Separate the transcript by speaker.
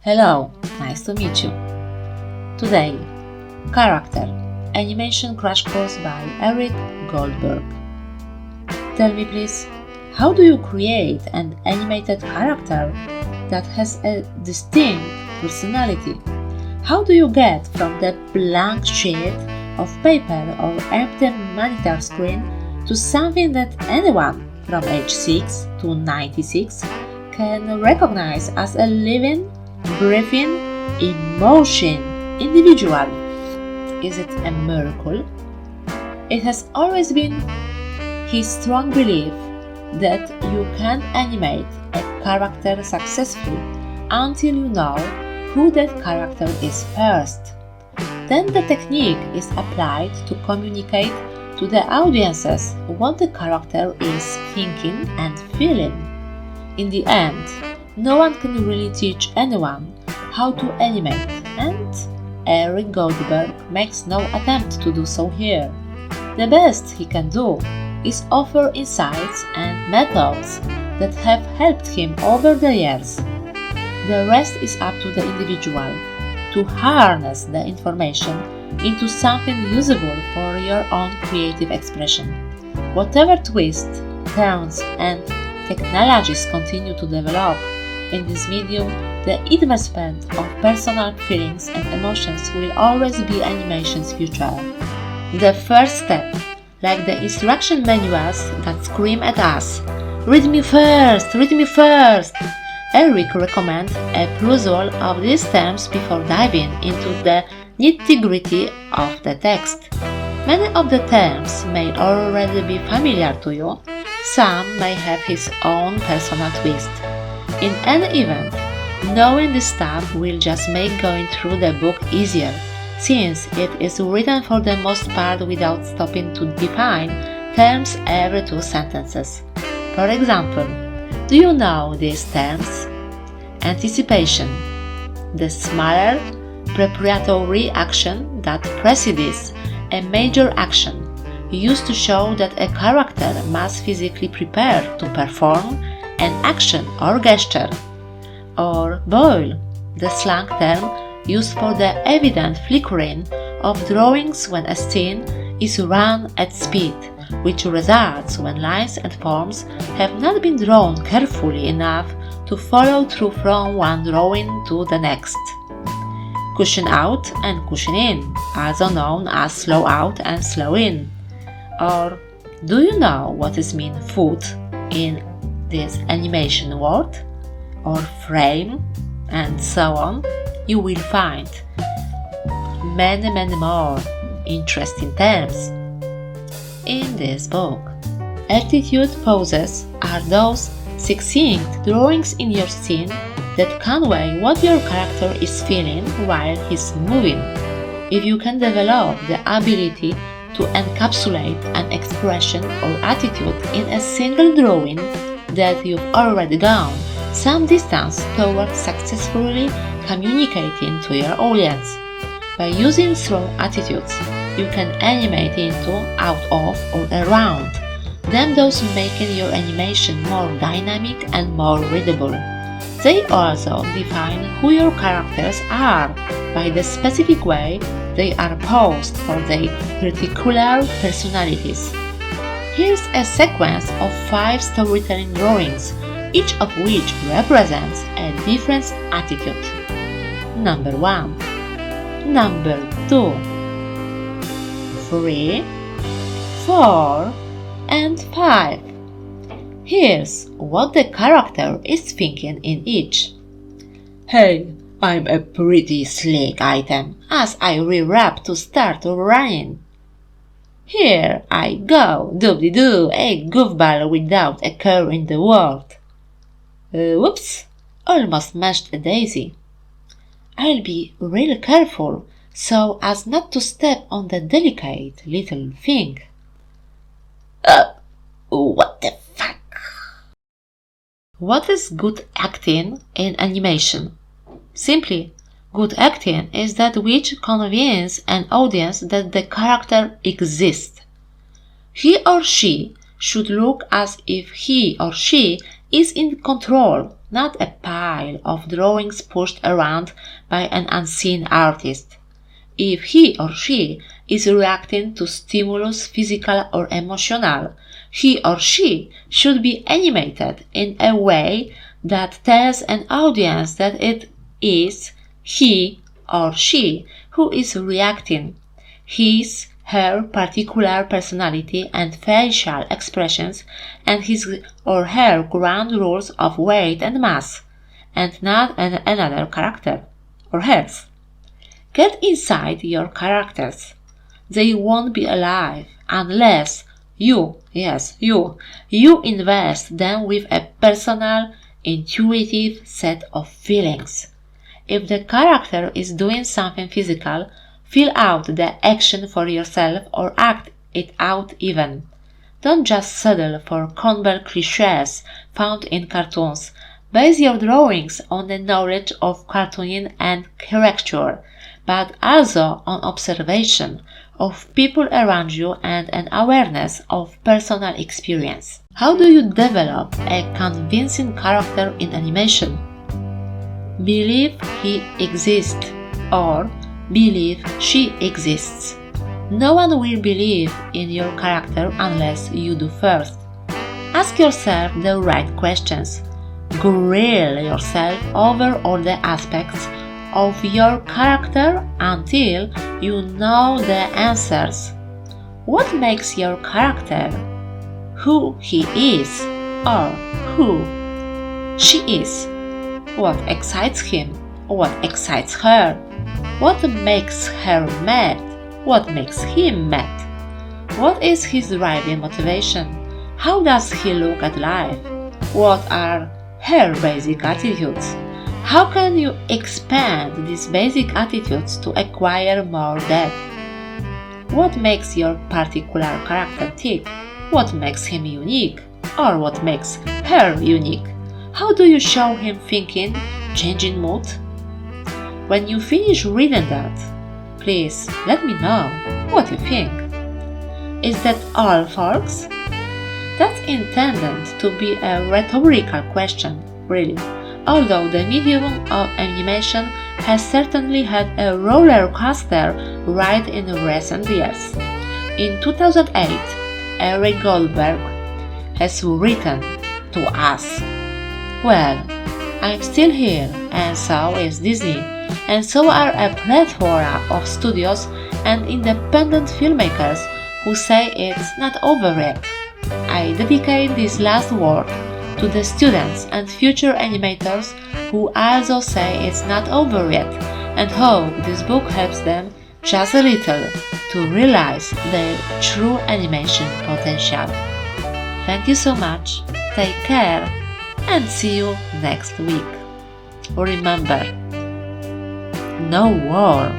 Speaker 1: Hello, nice to meet you. Today, Character Animation Crash Course by Goldberg. Tell me please, how do you create an animated character that has a distinct personality? How do you get from the blank sheet of paper or empty monitor screen to something that anyone from age 6 to 96 can recognize as a living, breathing, emotion individual? Is it a miracle? It has always been his strong belief that you can animate a character successfully until you know who that character is first. Then the technique is applied to communicate to the audiences what the character is thinking and feeling. In the end, no one can really teach anyone how to animate, and Eric Goldberg makes no attempt to do so here. The best he can do is offer insights and methods that have helped him over the years. The rest is up to the individual to harness the information into something usable for your own creative expression. Whatever twists, turns, and technologies continue to develop in this medium, the investment of personal feelings and emotions will always be animation's future. The first step, like the instruction manuals that scream at us, "Read me first, read me first!" Eric recommends a perusal of these terms before diving into the nitty-gritty of the text. Many of the terms may already be familiar to you. Some may have his own personal twist. In any event, knowing this stuff will just make going through the book easier, since it is written for the most part without stopping to define terms every 2 sentences. For example, do you know these terms? Anticipation, the smaller preparatory action that precedes a major action, used to show that a character must physically prepare to perform an action or gesture. Or boil, the slang term used for the evident flickering of drawings when a scene is run at speed, which results when lines and forms have not been drawn carefully enough to follow through from one drawing to the next. Cushion out and cushion in, also known as slow out and slow in. Or do you know what is mean foot in this animation world? Or frame, and so on? You will find many more interesting terms in this book. Attitude poses are those succinct drawings in your scene that convey what your character is feeling while he's moving. If you can develop the ability to encapsulate an expression or attitude in a single drawing, that you've already gone some distance towards successfully communicating to your audience. By using strong attitudes, you can animate into, out of, or around them, those making your animation more dynamic and more readable. They also define who your characters are by the specific way they are posed for their particular personalities. Here's a sequence of 5 storytelling drawings, each of which represents a different attitude. Number 1, number 2, 3, 4, and 5. Here's what the character is thinking in each. "Hey, I'm a pretty slick item as I re-wrap to start running. Here I go, doobly-doo, a goofball without a care in the world. Whoops, almost mashed a daisy. I'll be real careful so as not to step on the delicate little thing. What the fuck?" What is good acting in animation? Simply, good acting is that which convinces an audience that the character exists. He or she should look as if he or she is in control not a pile of drawings pushed around by an unseen artist. If he or she is reacting to stimulus, physical or emotional, he or she should be animated in a way that tells an audience that it is he or she who is reacting. His, her particular personality and facial expressions and his or her ground rules of weight and mass, and not another character or hers. Get inside your characters. They won't be alive unless you invest them with a personal, intuitive set of feelings. If the character is doing something physical, feel out the action for yourself or act it out even. Don't just settle for Goldberg clichés found in cartoons. Base your drawings on the knowledge of cartooning and caricature, but also on observation of people around you and an awareness of personal experience. How do you develop a convincing character in animation? Believe he exists or believe she exists. No one will believe in your character unless you do first. Ask yourself the right questions. Grill yourself over all the aspects of your character until you know the answers. What makes your character who he is or who she is? What excites him? What excites her? What makes her mad? What makes him mad? What is his driving motivation? How does he look at life? What are her basic attitudes? How can you expand these basic attitudes to acquire more depth? What makes your particular character tick? What makes him unique? Or what makes her unique? How do you show him thinking, changing mood? When you finish reading that, please let me know what you think. Is that all, folks? That's intended to be a rhetorical question, really, although the medium of animation has certainly had a roller coaster ride in recent years. In 2008, Eric Goldberg has written to us, "Well, I'm still here, and so is Disney, and so are a plethora of studios and independent filmmakers who say it's not over yet. I dedicate this last word to the students and future animators who also say it's not over yet and hope this book helps them just a little to realize their true animation potential." Thank you so much, take care, and see you next week. Remember, no war.